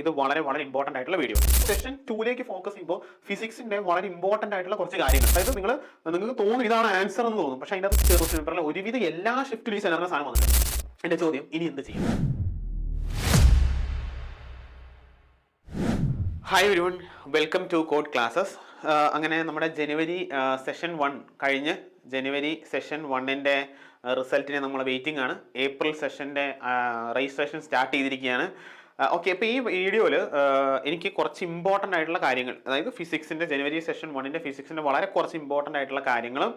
ഇത് വളരെ വളരെ ഇമ്പോർട്ടന്റ് ആയിട്ടുള്ള വീഡിയോ. സെഷൻ 2ലേക്ക് ഫോക്കസ് ചെയ്യുമ്പോൾ ഫിസിക്സിന്റെ വളരെ ഇമ്പോർട്ടന്റ് ആയിട്ടുള്ള കുറച്ച് കാര്യങ്ങൾ. അതായത് നിങ്ങൾക്ക് തോന്നും ഇതാണ് ആൻസർ എന്ന് തോന്നും, പക്ഷെ അതിന്റെ ക്വസ്റ്റ്യൻ പേപ്പറിൽ ഒരുവിധ എല്ലാ ഷിഫ്റ്റിലും ഈ സെലറിന്റെ സാധനം വന്നിട്ടുണ്ട്. എന്റെ ചോദ്യം, ഇനി എന്ത് ചെയ്യും? Hi everyone, welcome to code classes. അങ്ങനെ നമ്മുടെ ജനുവരി സെഷൻ 1 കഴിഞ്ഞ് ജനുവരി സെഷൻ 1ന്റെ റിസൾട്ടിന് നമ്മൾ വെയിറ്റിംഗ് ആണ്. ഏപ്രിൽ സെഷന്റെ രജിസ്ട്രേഷൻ സ്റ്റാർട്ട് ചെയ്തിരിക്കുകയാണ്. ഓക്കെ, അപ്പോൾ ഈ വീഡിയോയിൽ എനിക്ക് കുറച്ച് ഇമ്പോർട്ടൻ്റ് ആയിട്ടുള്ള കാര്യങ്ങൾ, അതായത് ഫിസിക്സിൻ്റെ ജനുവരി സെഷൻ 1ന്റെ ഫിസിക്സിൻ്റെ വളരെ കുറച്ച് ഇമ്പോർട്ടൻ്റ് ആയിട്ടുള്ള കാര്യങ്ങളും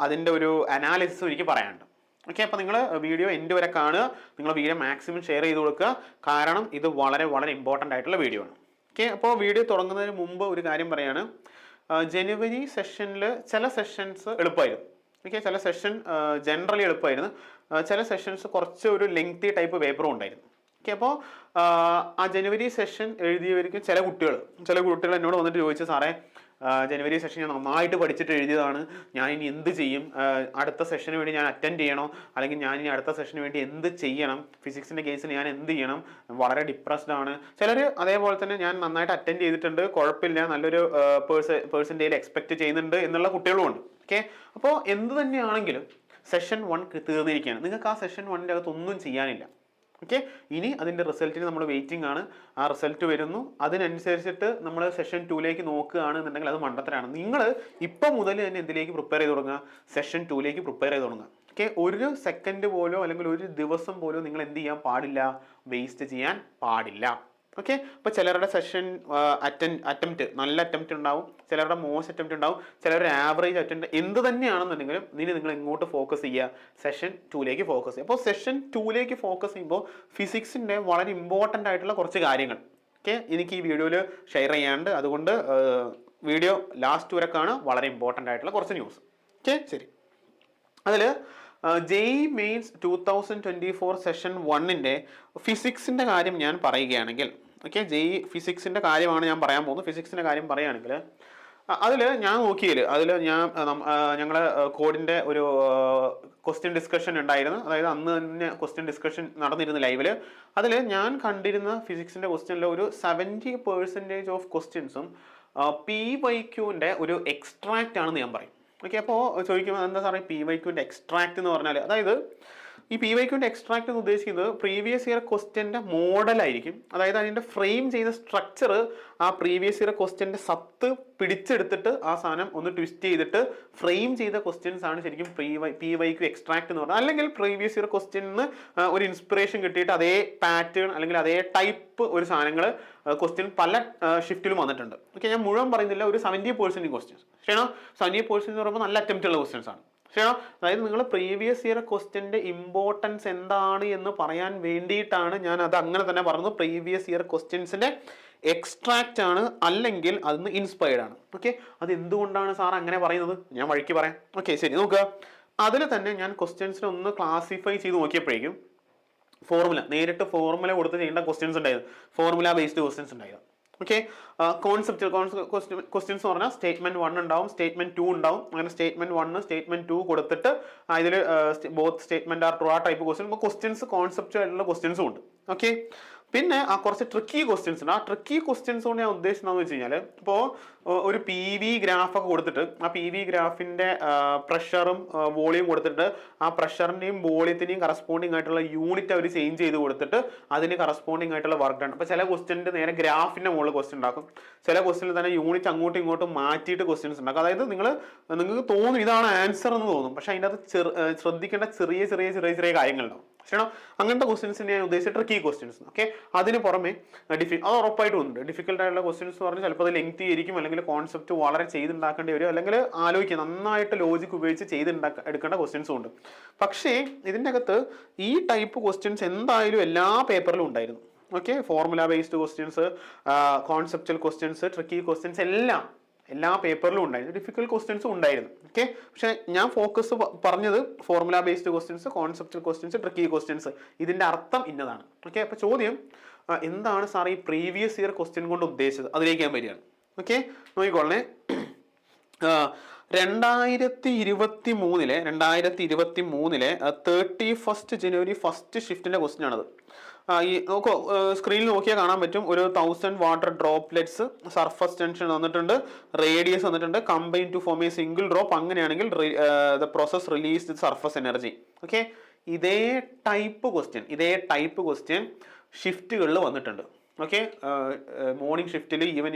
അതിൻ്റെ ഒരു അനാലിസിസും എനിക്ക് പറയാനുണ്ട്. ഓക്കെ, അപ്പോൾ നിങ്ങൾ വീഡിയോ എൻഡ് വരെ കാണുക, നിങ്ങൾ വീഡിയോ മാക്സിമം ഷെയർ ചെയ്ത് കൊടുക്കുക, കാരണം ഇത് വളരെ വളരെ ഇമ്പോർട്ടൻ്റ് ആയിട്ടുള്ള വീഡിയോ ആണ്. ഓക്കെ, അപ്പോൾ വീഡിയോ തുടങ്ങുന്നതിന് മുമ്പ് ഒരു കാര്യം പറയാണ്. ജനുവരി സെഷനിൽ ചില സെഷൻസ് എളുപ്പമായിരുന്നു. ഓക്കെ, ചില സെഷൻ ജനറലി എളുപ്പമായിരുന്നു, ചില സെഷൻസ് കുറച്ച് ഒരു ലെങ്തി ടൈപ്പ് പേപ്പറും ഉണ്ടായിരുന്നു. ഓക്കെ, അപ്പോൾ ആ ജനുവരി സെഷൻ എഴുതിയവർക്ക് ചില കുട്ടികൾ എന്നോട് വന്നിട്ട് ചോദിച്ചു, സാറേ ജനുവരി സെഷൻ ഞാൻ നന്നായിട്ട് പഠിച്ചിട്ട് എഴുതിയതാണ്, ഞാൻ ഇനി എന്ത് ചെയ്യും, അടുത്ത സെഷന് വേണ്ടി ഞാൻ അറ്റൻഡ് ചെയ്യണോ, അല്ലെങ്കിൽ ഞാൻ ഇനി അടുത്ത സെഷന് വേണ്ടി എന്ത് ചെയ്യണം, ഫിസിക്സിൻ്റെ കേസിൽ ഞാൻ എന്ത് ചെയ്യണം, വളരെ ഡിപ്രസ്ഡ് ആണ്. ചിലർ അതേപോലെ തന്നെ ഞാൻ നന്നായിട്ട് അറ്റൻഡ് ചെയ്തിട്ടുണ്ട്, കുഴപ്പമില്ല, നല്ലൊരു പേഴ്സൻറ്റേജ് എക്സ്പെക്ട് ചെയ്യുന്നുണ്ട് എന്നുള്ള കുട്ടികളും ഉണ്ട്. ഓക്കെ, അപ്പോൾ എന്ത് തന്നെയാണെങ്കിലും സെഷൻ 1 തീർന്നിരിക്കുകയാണ്, നിങ്ങൾക്ക് ആ സെഷൻ 1ൻ്റെ അകത്ത് ഒന്നും ചെയ്യാനില്ല. ഓക്കെ, ഇനി അതിൻ്റെ റിസൾട്ടിന് നമ്മൾ വെയിറ്റിംഗ് ആണ്. ആ റിസൾട്ട് വരുന്നു, അതിനനുസരിച്ചിട്ട് നമ്മൾ സെഷൻ 2ലേക്ക് നോക്കുകയാണ് എന്നുണ്ടെങ്കിൽ അത് മണ്ടത്തരാണ്. നിങ്ങൾ ഇപ്പം മുതൽ തന്നെ എന്തിലേക്ക് പ്രിപ്പയർ ചെയ്ത് തുടങ്ങുക? സെഷൻ 2ലേക്ക് പ്രിപ്പയർ ചെയ്ത് തുടങ്ങുക. ഓക്കെ, ഒരു സെക്കൻഡ് പോലോ അല്ലെങ്കിൽ ഒരു ദിവസം പോലോ നിങ്ങൾ എന്ത് ചെയ്യാൻ പാടില്ല? വേസ്റ്റ് ചെയ്യാൻ പാടില്ല. ഓക്കെ, അപ്പോൾ ചിലരുടെ സെഷൻ അറ്റംപ്റ്റ് നല്ല അറ്റംപ്റ്റ് ഉണ്ടാവും, ചിലരുടെ മോശം അറ്റംപ്റ്റ് ഉണ്ടാവും, ചിലരുടെ ആവറേജ് അറ്റംപ്റ്റ്. എന്ത് തന്നെയാണെന്നുണ്ടെങ്കിലും നിങ്ങൾ എങ്ങോട്ട് ഫോക്കസ് ചെയ്യുക? സെഷൻ 2ലേക്ക് ഫോക്കസ് ചെയ്യുക. അപ്പോൾ സെഷൻ 2ലേക്ക് ഫോക്കസ് ചെയ്യുമ്പോൾ ഫിസിക്സിൻ്റെ വളരെ ഇമ്പോർട്ടൻ്റ് ആയിട്ടുള്ള കുറച്ച് കാര്യങ്ങൾ എനിക്ക് ഈ വീഡിയോയിൽ ഷെയർ ചെയ്യാണ്ട്, അതുകൊണ്ട് വീഡിയോ ലാസ്റ്റ് വരെ കാണുക. വളരെ ഇമ്പോർട്ടൻ്റ് ആയിട്ടുള്ള കുറച്ച് ന്യൂസ്. ഓക്കെ, ശരി. അതിൽ JEE മെയിൻസ് 2024 സെഷൻ 1ന്റെ ഫിസിക്സിൻ്റെ കാര്യം ഞാൻ പറയുകയാണെങ്കിൽ, ഓക്കെ, JEE ഫിസിക്സിൻ്റെ കാര്യമാണ് ഞാൻ പറയാൻ പോകുന്നത്. ഫിസിക്സിൻ്റെ കാര്യം പറയുകയാണെങ്കിൽ അതിൽ ഞാൻ നോക്കിയതിൽ ഞങ്ങൾ കോഡിൻ്റെ ഒരു ക്വസ്റ്റ്യൻ ഡിസ്കഷൻ ഉണ്ടായിരുന്നു. അതായത് അന്ന് തന്നെ ക്വസ്റ്റ്യൻ ഡിസ്കഷൻ നടന്നിരുന്നു ലൈവിൽ. അതിൽ ഞാൻ കണ്ടിരുന്ന ഫിസിക്സിൻ്റെ ക്വസ്റ്റ്യനിൽ ഒരു 70% ഓഫ് ക്വസ്റ്റ്യൻസും PYQൻ്റെ ഒരു എക്സ്ട്രാക്റ്റ് ആണെന്ന് ഞാൻ പറയും. ഓക്കെ, അപ്പോൾ ചോദിക്കുമ്പോൾ എന്താ സാറേ PYQൻ്റെ എക്സ്ട്രാക്റ്റ് എന്ന് പറഞ്ഞാൽ? അതായത് ഈ PYQൻ്റെ എക്സ്ട്രാക്റ്റ് എന്ന് ഉദ്ദേശിക്കുന്നത് പ്രീവിയസ് ഇയർ ക്വസ്റ്റ്യൻ്റെ മോഡലായിരിക്കും. അതായത് അതിൻ്റെ ഫ്രെയിം ചെയ്ത സ്ട്രക്ചർ ആ പ്രീവിയസ് ഇയർ ക്വസ്റ്റ്യൻ്റെ സത്ത് പിടിച്ചെടുത്തിട്ട് ആ സാധനം ഒന്ന് ട്വിസ്റ്റ് ചെയ്തിട്ട് ഫ്രെയിം ചെയ്ത ക്വസ്റ്റ്യൻസ് ആണ് ശരിക്കും PYQ എക്സ്ട്രാക്റ്റ് എന്ന് പറഞ്ഞാൽ. അല്ലെങ്കിൽ പ്രീവിയസ് ഇയർ ക്വസ്റ്റ്യനിന്ന് ഒരു ഇൻസ്പിറേഷൻ കിട്ടിയിട്ട് അതേ പാറ്റേൺ അല്ലെങ്കിൽ അതേ ടൈപ്പ് ഒരു സാധനങ്ങൾ ക്വസ്റ്റ്യൻ പല ഷിഫ്റ്റിലും വന്നിട്ടുണ്ട്. ഓക്കെ, ഞാൻ മുഴുവൻ പറയുന്നില്ല, ഒരു 70% ക്വസ്റ്റ്യൻസ് ശരിയാണോ? 70% എന്ന് പറയുമ്പോൾ നല്ല അറ്റംപ്റ്റ് ഉള്ള ക്വസ്റ്റ്യൻസ് ആണ്. ശരിയാണോ? അതായത് നിങ്ങൾ പ്രീവിയസ് ഇയർ ക്വസ്റ്റ്യൻ്റെ ഇമ്പോർട്ടൻസ് എന്താണ് എന്ന് പറയാൻ വേണ്ടിയിട്ടാണ് ഞാൻ അത് അങ്ങനെ തന്നെ പറഞ്ഞത്. പ്രീവിയസ് ഇയർ ക്വസ്റ്റ്യൻസിൻ്റെ എക്സ്ട്രാക്റ്റ് ആണ്, അല്ലെങ്കിൽ അതിന് ഇൻസ്പയർഡ് ആണ്. ഓക്കെ, അത് എന്തുകൊണ്ടാണ് സാർ അങ്ങനെ പറയുന്നത്? ഞാൻ വഴിക്ക് പറയാം. ഓക്കെ, ശരി, നോക്കുക. അതിൽ തന്നെ ഞാൻ ക്വസ്റ്റ്യൻസിനെ ഒന്ന് ക്ലാസിഫൈ ചെയ്ത് നോക്കിയപ്പോഴേക്കും നേരിട്ട് ഫോർമുല കൊടുത്ത് ചെയ്യേണ്ട ക്വസ്റ്റ്യൻസ് ഉണ്ടായിരുന്നു, ഫോർമുല ബേസ്ഡ് ക്വസ്റ്റ്യൻസ് ഉണ്ടായിരുന്നു. ഓക്കെ, കോൺസെപ്റ്റ് ക്വസ്റ്റ്യൻസ് എന്ന് പറഞ്ഞാൽ സ്റ്റേറ്റ്മെന്റ് 1 ഉണ്ടാവും, സ്റ്റേറ്റ്മെന്റ് 2 ഉണ്ടാവും. അങ്ങനെ സ്റ്റേറ്റ്മെന്റ് 1 സ്റ്റേറ്റ്മെന്റ് 2 കൊടുത്തിട്ട് ഇതിൽ ബോത്ത് സ്റ്റേറ്റ്മെന്റ് ആർ ട്രൂ ആ ടൈപ്പ് ക്വസ്റ്റ്യൻസ് കോൺസെപ്റ്റ് ആയിട്ടുള്ള ക്വസ്റ്റ്യൻസും ഉണ്ട്. ഓക്കെ, പിന്നെ കുറച്ച് ട്രിക്കി ക്വസ്റ്റ്യൻസ് ഉണ്ട്. ആ ട്രിക്കി ക്വസ്റ്റ്യൻസ് കൊണ്ട് ഞാൻ ഉദ്ദേശിച്ചതെന്ന് വെച്ച് കഴിഞ്ഞാൽ, ഇപ്പോൾ ഒരു PV ഗ്രാഫൊക്കെ കൊടുത്തിട്ട് ആ PV ഗ്രാഫിൻ്റെ പ്രഷറും വോളിയം കൊടുത്തിട്ട് ആ പ്രഷറിൻ്റെയും വോളിയത്തിൻ്റെയും കറസ്പോണ്ടിങ് ആയിട്ടുള്ള യൂണിറ്റ് അവർ ചേഞ്ച് ചെയ്ത് കൊടുത്തിട്ട് അതിന് കറസ്പോണ്ടിങ് ആയിട്ടുള്ള വർക്ക് ഡൺ. അപ്പോൾ ചില ക്വസ്റ്റ്യൻ്റെ നേരെ ഗ്രാഫിൻ്റെ മുകളിൽ ക്വസ്റ്റ്യൻ ഉണ്ടാക്കും, ചില ക്വസ്റ്റ്യനിൽ തന്നെ യൂണിറ്റ് അങ്ങോട്ടും ഇങ്ങോട്ടും മാറ്റിയിട്ട് ക്വസ്റ്റ്യൻസ് ഉണ്ടാക്കും. അതായത് നിങ്ങൾക്ക് തോന്നും ഇതാണ് ആൻസർ എന്ന് തോന്നും, പക്ഷേ അതിൻ്റെ അത് ശ്രദ്ധിക്കേണ്ട ചെറിയ ചെറിയ ചെറിയ ചെറിയ കാര്യങ്ങളുണ്ടാവും. ശരിയാണോ? അങ്ങനത്തെ ക്വസ്റ്റ്യൻസിന് ഞാൻ ഉദ്ദേശിച്ച ട്രിക്കി ക്വസ്റ്റ്യൻസ്. ഓക്കെ, അതിന് പുറമെ അത് ഉറപ്പായിട്ടും ഉണ്ട്. ഡിഫിക്കൽട്ട് ആയിട്ടുള്ള ക്വസ്റ്റ്യൻസ് എന്ന് പറഞ്ഞാൽ ചിലപ്പോൾ അത് ലെങ്തി ആയിരിക്കും, അല്ലെങ്കിൽ കോൺസെപ്റ്റ് വളരെ ചെയ്തുണ്ടാക്കേണ്ടി വരും, അല്ലെങ്കിൽ ആലോചിക്കുക നന്നായിട്ട് ലോജിക് ഉപയോഗിച്ച് എടുക്കേണ്ട ക്വസ്റ്റ്യൻസും ഉണ്ട്. പക്ഷേ ഇതിൻ്റെ അകത്ത് ഈ ടൈപ്പ് ക്വസ്റ്റ്യൻസ് എന്തായാലും എല്ലാ പേപ്പറിലും ഉണ്ടായിരുന്നു. Okay, formula based questions, conceptual questions, tricky questions എല്ലാ പേപ്പറിലും ഉണ്ടായിരുന്നു, ഡിഫിക്കൽട്ട് ക്വസ്റ്റ്യൻസും ഉണ്ടായിരുന്നു. ഓക്കെ, പക്ഷേ ഞാൻ ഫോക്കസ് പറഞ്ഞത് formula based questions, conceptual questions, tricky questions. ഇതിൻ്റെ അർത്ഥം ഇന്നതാണ്. ഓക്കെ, അപ്പോൾ ചോദ്യം എന്താണ് സാർ ഈ പ്രീവിയസ് ഇയർ ക്വസ്റ്റ്യൻ കൊണ്ട് ഉദ്ദേശിച്ചത്? അതിലേക്ക് ഞാൻ വരികയാണ്. ഓക്കെ, നോക്കിക്കോളണേ. 2023 31 ജനുവരി ഫസ്റ്റ് ഷിഫ്റ്റിൻ്റെ ക്വസ്റ്റ്യൻ ആണത്. ഈ നോക്കൂ, സ്ക്രീനിൽ നോക്കിയാൽ കാണാൻ പറ്റും ഒരു 1000 വാട്ടർ ഡ്രോപ്ലെറ്റ്സ് സർഫസ് ടെൻഷൻ തന്നിട്ടുണ്ട്, റേഡിയസ് തന്നിട്ടുണ്ട്, combine to form a single drop. അങ്ങനെയാണെങ്കിൽ the process release the surface energy. Okay, ഇതേ ടൈപ്പ് ക്വസ്റ്റ്യൻ ഷിഫ്റ്റുകളിൽ വന്നിട്ടുണ്ട്. ഓക്കെ, മോർണിംഗ് ഷിഫ്റ്റിൽ ഈവൻ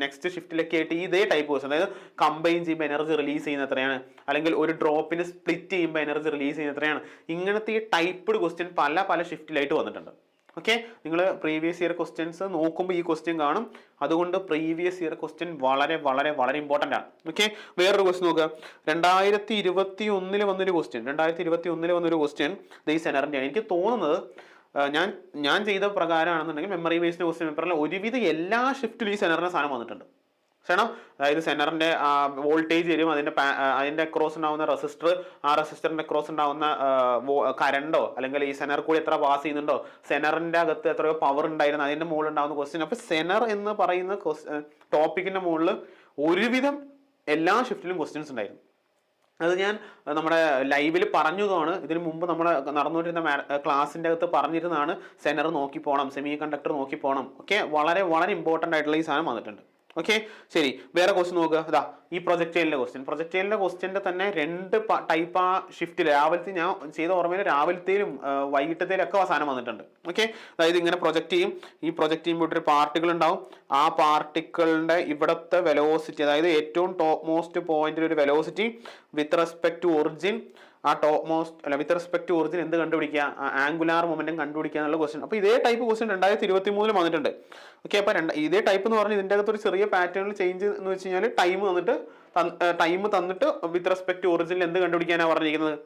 നെക്സ്റ്റ് ഷിഫ്റ്റിലൊക്കെ ആയിട്ട് ഇതേ ടൈപ്പ് ക്വസ്റ്റ്യൻ, അതായത് കമ്പൈൻ ചെയ്യുമ്പോൾ എനർജി റിലീസ് ചെയ്യുന്ന എത്രയാണ്, അല്ലെങ്കിൽ ഒരു ഡ്രോപ്പിന് സ്പ്ലിറ്റ് ചെയ്യുമ്പോൾ എനർജി റിലീസ് ചെയ്യുന്ന എത്രയാണ്, ഇങ്ങനത്തെ ഈ ടൈപ്പ്ഡ് ക്വസ്റ്റ്യൻ പല ഷിഫ്റ്റിലായിട്ട് വന്നിട്ടുണ്ട്. ഓക്കെ, നിങ്ങൾ പ്രീവിയസ് ഇയർ ക്വസ്റ്റ്യൻസ് നോക്കുമ്പോൾ ഈ ക്വസ്റ്റ്യൻ കാണും. അതുകൊണ്ട് പ്രീവിയസ് ഇയർ ക്വസ്റ്റ്യൻ വളരെ ഇമ്പോർട്ടൻ്റ് ആണ്. ഓക്കെ, വേറൊരു ക്വസ്റ്റ്യൻ നോക്കുക. 2021 വന്നൊരു ക്വസ്റ്റ്യൻ ഈ സെനറിൻ്റെ ആണ്. എനിക്ക് തോന്നുന്നത് ഞാൻ ചെയ്ത പ്രകാരമാണെന്നുണ്ടെങ്കിൽ മെമ്മറി ബേസ്ഡ് ക്വസ്റ്റ്യൻ പേപ്പറിൽ ഒരുവിധ എല്ലാ ഷിഫ്റ്റിലും ഈ സെനറിൻ്റെ സാധനം വന്നിട്ടുണ്ട്. ക്ഷണം, അതായത് സെനറിന്റെ വോൾട്ടേജ് വരും, അതിന്റെ അക്രോസ് ഉണ്ടാവുന്ന റെസിസ്റ്റർ, ആ റെസിസ്റ്ററിന്റെ അക്രോസ് ഉണ്ടാവുന്ന കറണ്ടോ, അല്ലെങ്കിൽ ഈ സെനർ കൂടി എത്ര പാസ് ചെയ്യുന്നുണ്ടോ, സെനറിന്റെ അകത്ത് എത്രയോ പവർ ഉണ്ടായിരുന്നു, അതിന്റെ മുകളിൽ ഉണ്ടാവുന്ന ക്വസ്റ്റ്യൻ. അപ്പൊ സെനർ എന്ന് പറയുന്ന ടോപ്പിക്കിന്റെ മുകളിൽ ഒരുവിധം എല്ലാ ഷിഫ്റ്റിലും ക്വസ്റ്റ്യൻസ് ഉണ്ടായിരുന്നു. അത് ഞാൻ നമ്മുടെ ലൈവിൽ പറഞ്ഞതാണ്. ഇതിനു മുമ്പ് നമ്മൾ നടന്നുകൊണ്ടിരുന്ന ക്ലാസ്സിൻ്റെ അകത്ത് പറഞ്ഞിരുന്നതാണ്, സെനർ നോക്കി പോകണം, സെമി കണ്ടക്ടർ നോക്കി പോകണം. ഓക്കെ, വളരെ ഇമ്പോർട്ടൻ്റ് ആയിട്ടുള്ള ഈ സാധനം വന്നിട്ടുണ്ട്. ഓക്കെ, ശരി, വേറെ ക്വസ്റ്റ്യൻ നോക്കുക. അതാ ഈ പ്രൊജക്ടൈലിന്റെ ക്വസ്റ്റ്യൻ്റെ തന്നെ 2 ടൈപ്പ് ആ ഷിഫ്റ്റിൽ. രാവിലത്തെ ഞാൻ ചെയ്ത ഓർമ്മയിൽ രാവിലത്തേലും വൈകിട്ടത്തേലും ഒക്കെ സാധനം വന്നിട്ടുണ്ട്. ഓക്കെ, അതായത് ഇങ്ങനെ പ്രൊജക്ട് ചെയ്യും. ഈ പ്രൊജക്ട് ചെയ്യുമ്പോൾ ഒരു പാർട്ടിക്കിൾ ഉണ്ടാവും. ആ പാർട്ടിക്കിളിന്റെ ഇവിടുത്തെ വെലോസിറ്റി, അതായത് ഏറ്റവും ടോപ്പ് മോസ്റ്റ് പോയിന്റിൽ ഒരു velocity with respect to origin, ആ വിത്ത് റെസ്പെക്ട് ടു ഒറിജിൻ എന്ത് കണ്ടുപിടിക്കുക, ആംഗുലാർ മൊമെന്റം കണ്ടുപിടിക്കുക എന്നുള്ള ക്വസ്റ്റ്യൻ. അപ്പോൾ ഇതേ ടൈപ്പ് ക്വസ്റ്റ്യൻ 2023 വന്നിട്ടുണ്ട്. ഓക്കെ, അപ്പോൾ ഇതേ ടൈപ്പ് എന്ന് പറഞ്ഞാൽ ഇതിൻ്റെ അകത്ത് ഒരു ചെറിയ പാറ്റേണിൽ ചേഞ്ച് എന്ന് വെച്ച് കഴിഞ്ഞാൽ ടൈം തന്നിട്ട് വിത്ത് റെസ്പെക്ട് ടു ഒറിജിനിൽ എന്ത് കണ്ടുപിടിക്കാനാണ് പറഞ്ഞിരിക്കുന്നത്,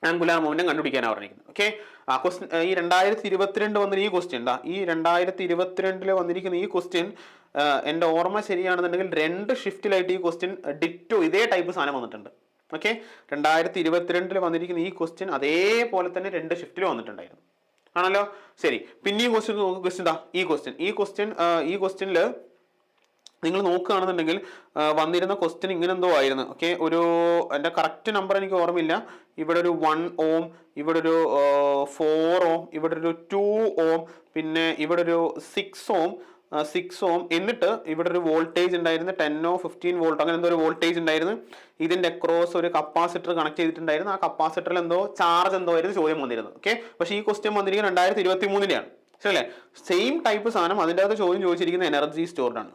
ആംഗുലാർ മൊമെന്റം കണ്ടുപിടിക്കാനാണ് പറഞ്ഞിരിക്കുന്നത്. ഓക്കെ, ആ ക്വസ്റ്റ്യൻ ഈ 2022 വന്നിരിക്കുന്ന ഈ ക്വസ്റ്റ്യൻ ഈ 2022 വന്നിരിക്കുന്ന ഈ ക്വസ്റ്റ്യൻ എൻ്റെ ഓർമ്മ ശരിയാണെന്നുണ്ടെങ്കിൽ 2 ഷിഫ്റ്റിലായിട്ട് ഈ ക്വസ്റ്റ്യൻ ഡിറ്റോ ഇതേ ടൈപ്പ് സാധനം വന്നിട്ടുണ്ട്. ഓക്കെ, 2022 വന്നിരിക്കുന്ന ഈ ക്വസ്റ്റ്യൻ അതേപോലെ തന്നെ 2 ഷിഫ്റ്റിൽ വന്നിട്ടുണ്ടായിരുന്നു, ആണല്ലോ. ശരി, പിന്നെ ഈ ക്വസ്റ്റ്യൻ ഈ ക്വസ്റ്റ്യനിൽ നിങ്ങൾ നോക്കുകയാണെന്നുണ്ടെങ്കിൽ വന്നിരുന്ന ക്വസ്റ്റ്യൻ ഇങ്ങനെ എന്തോ ആയിരുന്നു. ഓക്കെ, എൻ്റെ കറക്റ്റ് നമ്പർ എനിക്ക് ഓർമ്മയില്ല. ഇവിടെ ഒരു 1 ഓം, ഇവിടെ ഒരു 4 ഓം, ഇവിടെ ഒരു 2 ഓം, പിന്നെ ഇവിടെ ഒരു 6 ഓം, എന്നിട്ട് ഇവിടെ ഒരു വോൾട്ടേജ് ഉണ്ടായിരുന്നു 10 or 15 വോൾട്ട്, അങ്ങനെ എന്തോ ഒരു വോൾട്ടേജ് ഉണ്ടായിരുന്നു. ഇതിന്റെ അക്രോസ് ഒരു കപ്പാസിറ്റർ കണക്ട് ചെയ്തിട്ടുണ്ടായിരുന്നു. ആ കപ്പാസിറ്ററിൽ എന്തോ ചാർജ് എന്തോ ആയിരുന്നു ചോദ്യം വന്നിരുന്നത്. ഓക്കെ, പക്ഷേ ഈ ക്വസ്റ്റ്യൻ വന്നിരിക്കുന്നത് 2023 ശരിയല്ലേ? സെയിം ടൈപ്പ് സാധനം, അതിൻ്റെ അകത്ത് ചോദ്യം ചോദിച്ചിരിക്കുന്ന എനർജി സ്റ്റോർഡ് ആണ്.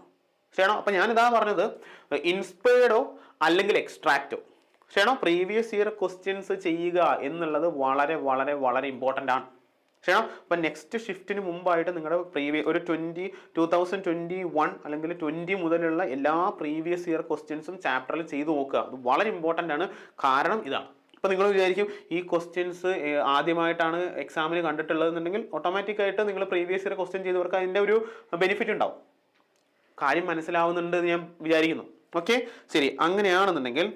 ശരിയാണോ? അപ്പൊ ഞാൻ ഇതാ പറഞ്ഞത്, ഇൻസ്പയർഡോ അല്ലെങ്കിൽ എക്സ്ട്രാക്റ്റോ. ശരിയാണോ? പ്രീവിയസ് ഇയർ ക്വസ്റ്റ്യൻസ് ചെയ്യുക എന്നുള്ളത് വളരെ ഇമ്പോർട്ടൻ്റ് ആണ്. ശരിയാണോ? അപ്പൊ നെക്സ്റ്റ് ഷിഫ്റ്റിന് മുമ്പായിട്ട് നിങ്ങളുടെ ഒരു 2021 അല്ലെങ്കിൽ 20 മുതലുള്ള എല്ലാ പ്രീവിയസ് ഇയർ ക്വസ്റ്റ്യൻസും ചാപ്റ്ററിൽ ചെയ്തു നോക്കുക. അത് വളരെ ഇമ്പോർട്ടൻ്റ് ആണ്. കാരണം ഇതാണ്, ഇപ്പം നിങ്ങൾ വിചാരിക്കും ഈ ക്വസ്റ്റ്യൻസ് ആദ്യമായിട്ടാണ് എക്സാമിന് കണ്ടിട്ടുള്ളതെന്നുണ്ടെങ്കിൽ ഓട്ടോമാറ്റിക്കായിട്ട് നിങ്ങൾ പ്രീവിയസ് ഇയർ ക്വസ്റ്റ്യൻ ചെയ്തവർക്ക് അതിൻ്റെ ഒരു ബെനിഫിറ്റ് ഉണ്ടാവും. കാര്യം മനസ്സിലാവുന്നുണ്ട് എന്ന് ഞാൻ വിചാരിക്കുന്നു. ഓക്കെ, ശരി, അങ്ങനെയാണെന്നുണ്ടെങ്കിൽ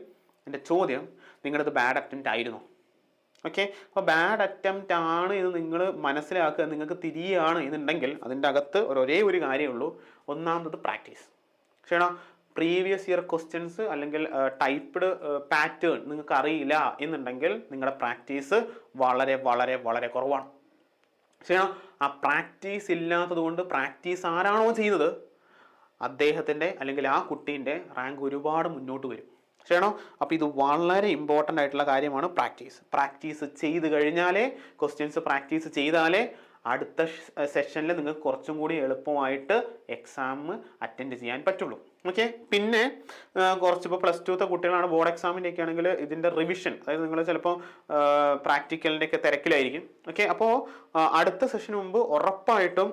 എൻ്റെ ചോദ്യം, നിങ്ങളത് ബാഡ് അറ്റംപ്റ്റ് ആയിരുന്നു. ഓക്കെ, അപ്പോൾ ബാഡ് അറ്റംപ്റ്റ് ആണ് എന്ന് നിങ്ങൾ മനസ്സിലാക്കുക, നിങ്ങൾക്ക് തിരിയാണ് എന്നുണ്ടെങ്കിൽ അതിൻ്റെ അകത്ത് ഒരേ ഒരു കാര്യമുള്ളൂ. ഒന്നാമത് പ്രാക്ടീസ്. ശരിയാണോ? പ്രീവിയസ് ഇയർ ക്വസ്റ്റ്യൻസ് അല്ലെങ്കിൽ ടൈപ്പ്ഡ് പാറ്റേൺ നിങ്ങൾക്ക് അറിയില്ല എന്നുണ്ടെങ്കിൽ നിങ്ങളുടെ പ്രാക്ടീസ് വളരെ കുറവാണ്. ശരിയാണോ? ആ പ്രാക്ടീസ് ഇല്ലാത്തത് കൊണ്ട് പ്രാക്ടീസ് ആരാണോ ചെയ്യുന്നത് അദ്ദേഹത്തിൻ്റെ അല്ലെങ്കിൽ ആ കുട്ടീൻ്റെ റാങ്ക് ഒരുപാട് മുന്നോട്ട് വരും. ശരിയാണോ? അപ്പോൾ ഇത് വളരെ ഇമ്പോർട്ടൻ്റ് ആയിട്ടുള്ള കാര്യമാണ് പ്രാക്ടീസ് ചെയ്ത് കഴിഞ്ഞാലേ, ക്വസ്റ്റ്യൻസ് പ്രാക്ടീസ് ചെയ്താലേ അടുത്ത സെഷനിൽ നിങ്ങൾക്ക് കുറച്ചും കൂടി എളുപ്പമായിട്ട് എക്സാം അറ്റൻഡ് ചെയ്യാൻ പറ്റുള്ളൂ. ഓക്കെ, പിന്നെ ഇപ്പോൾ +2 കുട്ടികളാണ്, ബോർഡ് എക്സാമിൻ്റെ ഒക്കെ ആണെങ്കിൽ ഇതിൻ്റെ റിവിഷൻ, അതായത് നിങ്ങൾ ചിലപ്പോൾ പ്രാക്ടിക്കലിൻ്റെ ഒക്കെ തിരക്കിലായിരിക്കും. ഓക്കെ, അപ്പോൾ അടുത്ത സെഷന് മുമ്പ് ഉറപ്പായിട്ടും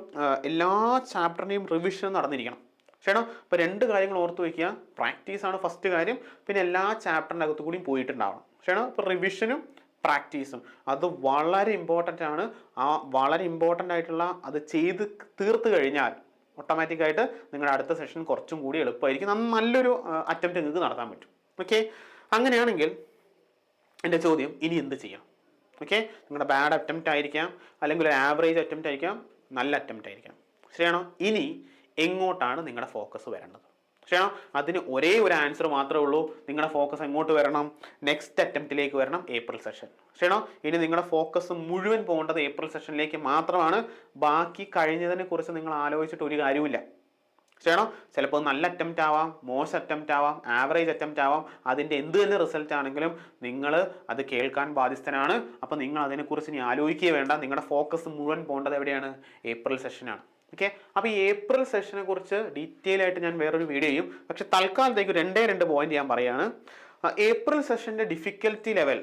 എല്ലാ ചാപ്റ്ററിൻ്റെയും റിവിഷൻ നടന്നിരിക്കണം. ശരിയാണോ? അപ്പോൾ 2 കാര്യങ്ങൾ ഓർത്ത് വയ്ക്കുക. പ്രാക്ടീസാണ് ഫസ്റ്റ് കാര്യം, പിന്നെ എല്ലാ ചാപ്റ്ററിൻ്റെ അകത്തു കൂടിയും പോയിട്ടുണ്ടാവണം. ശരിയാണോ? അപ്പോൾ റിവിഷനും പ്രാക്ടീസും അത് വളരെ ഇമ്പോർട്ടൻ്റ് ആണ്. ആ വളരെ ഇമ്പോർട്ടൻ്റ് ആയിട്ടുള്ള അത് ചെയ്ത് തീർത്ത് കഴിഞ്ഞാൽ ഓട്ടോമാറ്റിക്കായിട്ട് നിങ്ങളുടെ അടുത്ത സെഷൻ കുറച്ചും കൂടി എളുപ്പമായിരിക്കും. നല്ലൊരു അറ്റംപ്റ്റ് നിങ്ങൾക്ക് നടത്താൻ പറ്റും. ഓക്കെ, അങ്ങനെയാണെങ്കിൽ എൻ്റെ ചോദ്യം, ഇനി എന്ത് ചെയ്യാം? ഓക്കെ, നിങ്ങളുടെ ബാഡ് അറ്റംപ്റ്റ് ആയിരിക്കാം, അല്ലെങ്കിൽ ഒരു ആവറേജ് അറ്റംപ്റ്റ് ആയിരിക്കാം, നല്ല അറ്റംപ്റ്റ് ആയിരിക്കാം. ശരിയാണോ? ഇനി എങ്ങോട്ടാണ് നിങ്ങളുടെ ഫോക്കസ് വരേണ്ടത്? പക്ഷേ അതിന് ഒരേ ഒരു ആൻസർ മാത്രമേ ഉള്ളൂ. നിങ്ങളുടെ ഫോക്കസ് എങ്ങോട്ട് വരണം? നെക്സ്റ്റ് അറ്റംപ്റ്റിലേക്ക് വരണം, ഏപ്രിൽ സെഷൻ. ശരിയാണോ? ഇനി നിങ്ങളുടെ ഫോക്കസ് മുഴുവൻ പോകേണ്ടത് ഏപ്രിൽ സെഷനിലേക്ക് മാത്രമാണ്. ബാക്കി കഴിഞ്ഞതിനെ കുറിച്ച് നിങ്ങൾ ആലോചിച്ചിട്ട് ഒരു കാര്യമില്ല. ശരിയാണോ? ചിലപ്പോൾ നല്ല അറ്റംപ്റ്റ് ആവാം, മോശം അറ്റംപ്റ്റ് ആവാം, ആവറേജ് അറ്റംപ്റ്റ് ആവാം. അതിൻ്റെ എന്ത് തന്നെ റിസൾട്ട് ആണെങ്കിലും നിങ്ങൾ അത് കേൾക്കാൻ ബാധ്യസ്ഥനാണ്. അപ്പോൾ നിങ്ങൾ അതിനെക്കുറിച്ച് ഇനി ആലോചിക്കുക വേണ്ട. നിങ്ങളുടെ ഫോക്കസ് മുഴുവൻ പോകേണ്ടത് എവിടെയാണ്? ഏപ്രിൽ സെഷനാണ്. ഓക്കെ, അപ്പോൾ ഈ ഏപ്രിൽ സെഷനെ കുറിച്ച് ഡീറ്റെയിൽ ആയിട്ട് ഞാൻ വേറൊരു വീഡിയോ ചെയ്യും. പക്ഷെ തൽക്കാലത്തേക്ക് രണ്ട് പോയിന്റ് ഞാൻ പറയുകയാണ്. ഏപ്രിൽ സെഷൻ്റെ ഡിഫിക്കൽറ്റി ലെവൽ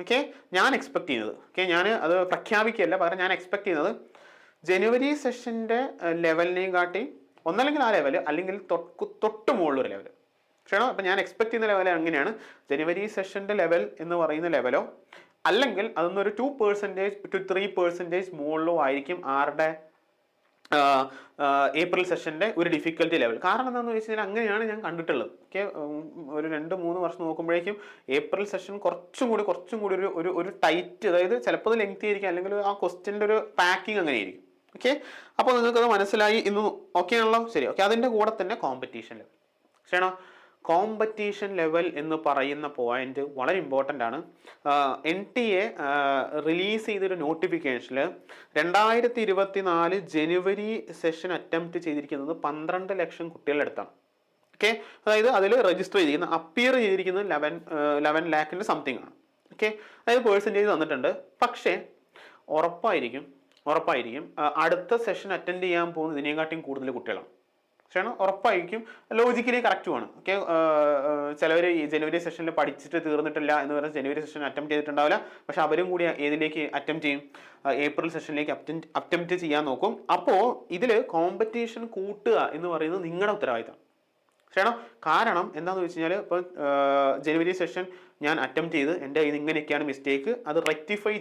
ഓക്കെ ഞാൻ എക്സ്പെക്ട് ചെയ്യുന്നത്, ഓക്കെ ഞാൻ അത് പ്രഖ്യാപിക്കുകയല്ല, പകരം ഞാൻ എക്സ്പെക്ട് ചെയ്യുന്നത് ജനുവരി സെഷൻ്റെ ലെവലിനെയും കാട്ടി ഒന്നല്ലെങ്കിൽ ആ ലെവൽ, അല്ലെങ്കിൽ തൊട്ട് മുകളിലൊരു ലെവൽ. ശരിയാണോ? അപ്പം ഞാൻ എക്സ്പെക്ട് ചെയ്യുന്ന ലെവൽ അങ്ങനെയാണ്. ജനുവരി സെഷൻ്റെ ലെവൽ എന്ന് പറയുന്ന ലെവലോ അല്ലെങ്കിൽ അതൊന്നൊരു 2% to 3% മുകളിലോ ആയിരിക്കും ആരുടെ ഏപ്രിൽ സെഷൻ്റെ ഒരു ഡിഫിക്കൽറ്റി ലെവൽ. കാരണം എന്താണെന്ന് വെച്ച് കഴിഞ്ഞാൽ അങ്ങനെയാണ് ഞാൻ കണ്ടിട്ടുള്ളത്. ഓക്കെ, ഒരു 2-3 വർഷം നോക്കുമ്പോഴേക്കും ഏപ്രിൽ സെഷൻ കുറച്ചും കൂടി ഒരു ടൈറ്റ്, അതായത് ചിലപ്പോൾ അത് ലെങ്തി ആയിരിക്കും, അല്ലെങ്കിൽ ആ ക്വസ്റ്റ്യൻ്റെ ഒരു പാക്കിംഗ് അങ്ങനെ ആയിരിക്കും. ഓക്കെ, അപ്പോൾ നിങ്ങൾക്കത് മനസ്സിലായി ഇന്ന്? ഓക്കെ ആണല്ലോ? ശരി. ഓക്കെ, അതിൻ്റെ കൂടെ തന്നെ കോമ്പറ്റീഷൻ ലെവൽ. ശരിയാണോ? കോമ്പറ്റീഷൻ ലെവൽ എന്ന് പറയുന്ന പോയിന്റ് വളരെ ഇമ്പോർട്ടൻ്റ് ആണ്. NTA റിലീസ് ചെയ്തൊരു നോട്ടിഫിക്കേഷനിൽ 2024 ജനുവരി സെഷൻ അറ്റംപ്റ്റ് ചെയ്തിരിക്കുന്നത് 12 ലക്ഷം കുട്ടികളുടെ അടുത്താണ്. ഓക്കെ, അതായത് അതിൽ രജിസ്റ്റർ ചെയ്തിരിക്കുന്ന അപ്പിയർ ചെയ്തിരിക്കുന്നത് 11 ലാഖിൻ്റെ സംതിങ് ആണ്. ഓക്കെ, അതായത് പേഴ്സൻറ്റേജ് തന്നിട്ടുണ്ട്. പക്ഷേ ഉറപ്പായിരിക്കും അടുത്ത സെഷൻ അറ്റൻഡ് ചെയ്യാൻ പോകുന്നത് ഇതിനെക്കാട്ടിയും കൂടുതൽ കുട്ടികളാണ്. ശരിയാണ്? ഉറപ്പായിരിക്കും. ലോജിക്കലി കറക്റ്റുമാണ്. ഓക്കെ, ചിലവർ ഈ ജനുവരി സെഷനിൽ പഠിച്ചിട്ട് തീർന്നിട്ടില്ല എന്ന് പറഞ്ഞാൽ ജനുവരി സെഷൻ അറ്റംപ്റ്റ് ചെയ്തിട്ടുണ്ടാവില്ല. പക്ഷെ അവരും കൂടി ഏതിലേക്ക് അറ്റംപ്റ്റ് ചെയ്യും? ഏപ്രിൽ സെഷനിലേക്ക് അറ്റംപ്റ്റ് ചെയ്യാൻ നോക്കും. അപ്പോൾ ഇതിൽ കോമ്പറ്റീഷൻ കൂട്ടുക എന്ന് പറയുന്നത് നിങ്ങളുടെ ഉത്തരവാദിത്തം. ശരിയാണോ? കാരണം എന്താണെന്ന് വെച്ച് കഴിഞ്ഞാൽ ഇപ്പോൾ ജനുവരി സെഷൻ ഞാൻ അറ്റംപ്റ്റ് ചെയ്ത് എൻ്റെ ഇത് ഇങ്ങനെയൊക്കെയാണ് മിസ്റ്റേക്ക്, അത് റെക്ടിഫൈ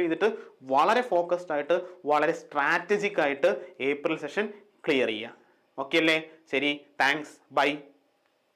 ചെയ്തിട്ട് വളരെ ഫോക്കസ്ഡ് ആയിട്ട് വളരെ സ്ട്രാറ്റജിക് ആയിട്ട് ഏപ്രിൽ സെഷൻ ക്ലിയർ ചെയ്യുക. ഓക്കെ അല്ലേ? ശരി, താങ്ക്സ്, ബൈ.